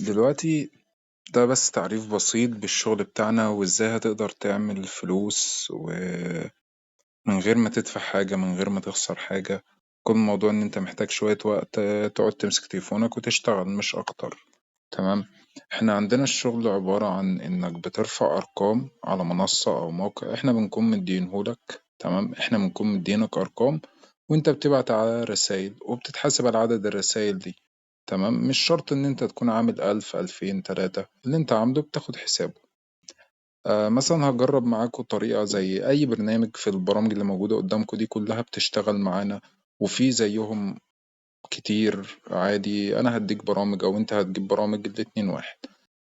دلوقتي ده بس تعريف بسيط بالشغل بتاعنا وازاي هتقدر تعمل فلوس ومن غير ما تدفع حاجة، من غير ما تخسر حاجة. كل الموضوع ان انت محتاج شوية وقت تقعد تمسك تليفونك وتشتغل مش اكتر. تمام. احنا عندنا الشغل عبارة عن انك بترفع ارقام على منصة او موقع احنا بنكون مدينهولك. تمام، احنا بنكون مدينك ارقام وانت بتبعت على رسائل وبتتحاسب على عدد الرسائل دي. تمام، مش شرط ان انت تكون عامل 1000 2000 3، اللي انت عامله بتاخد حسابه. مثلا هجرب معاكم طريقة زي اي برنامج في البرامج اللي موجودة قدامكم دي كلها بتشتغل معانا، وفي زيهم كتير عادي. انا هديك برامج او انت هتجيب برامج، الاتنين واحد.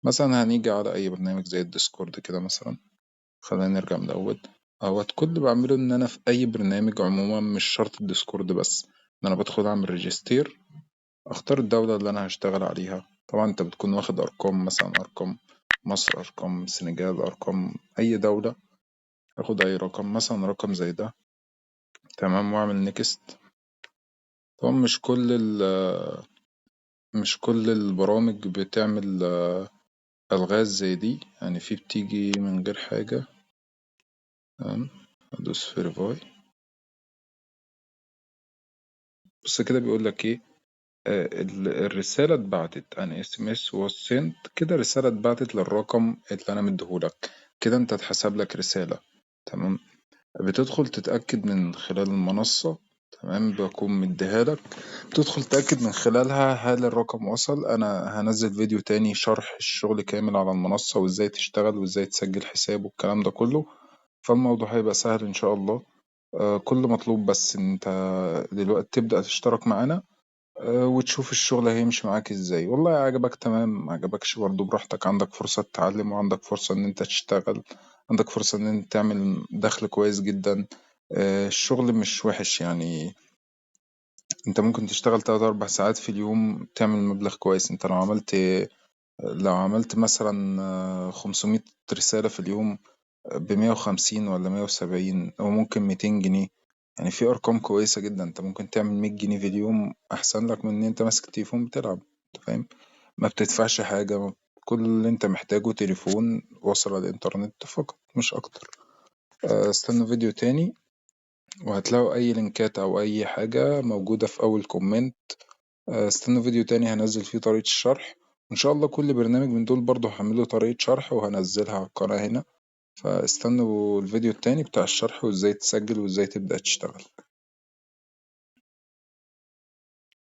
مثلا هنيجي على اي برنامج زي الديسكورد كده مثلا. خلينا نرجع من الاول. هو كل اللي بعمله ان انا في اي برنامج عموما مش شرط الديسكورد بس، ان انا بدخل اعمل ريجستير، اختار الدولة اللي انا هشتغل عليها. طبعا انت بتكون واخد ارقام، مثلا ارقام مصر، ارقام السنغال، ارقام اي دولة. اخد اي رقم، مثلا رقم زي ده. تمام، واعمل نيكست. طبعا مش كل البرامج بتعمل الغاز زي دي، يعني في بتيجي من غير حاجة. تمام، ادوس فيريفاي. بس كده بيقول لك ايه؟ الرسالة اتبعتت، ان اس ام اس was sent. كده الرسالة اتبعتت للرقم اللي انا مديهولك. كده انت اتحسب لك رسالة. تمام. بتدخل تتأكد من خلال المنصة. تمام، بكون مديها لك. بتدخل تتأكد من خلالها هل الرقم وصل. انا هنزل فيديو تاني شرح الشغل كامل على المنصة وازاي تشتغل وازاي تسجل حساب والكلام ده كله. فالموضوع هيبقى سهل ان شاء الله. كل مطلوب بس ان انت دلوقتي تبدأ تشترك معانا، وتشوف الشغل هيمشي معاك ازاي. والله عجبك تمام، ما عجبكش برضه براحتك. عندك فرصة تتعلم وعندك فرصة ان انت تشتغل. عندك فرصة ان انت تعمل دخل كويس جدا. الشغل مش وحش يعني. انت ممكن تشتغل 3 4 ساعات في اليوم تعمل مبلغ كويس. انت لو عملت مثلا 500 رسالة في اليوم ب150 ولا 170 أو ممكن 200 جنيه. يعني في أرقام كويسة جدا. أنت ممكن تعمل 100 جنيه في اليوم، أحسن لك من إن أنت ماسك التليفون بتلعب. أنت فاهم؟ ما بتدفعش حاجة. كل اللي أنت محتاجه تليفون وصل على الإنترنت فقط مش أكتر. استنى فيديو تاني وهتلاقوا أي لينكات أو أي حاجة موجودة في أول كومنت. استنى فيديو تاني هنزل فيه طريقة الشرح. وإن شاء الله كل برنامج من دول برضه هعمله طريقة شرح وهنزلها على القناة هنا. فاستنوا الفيديو التاني بتاع الشرح وازاي تسجل وازاي تبدأ تشتغل.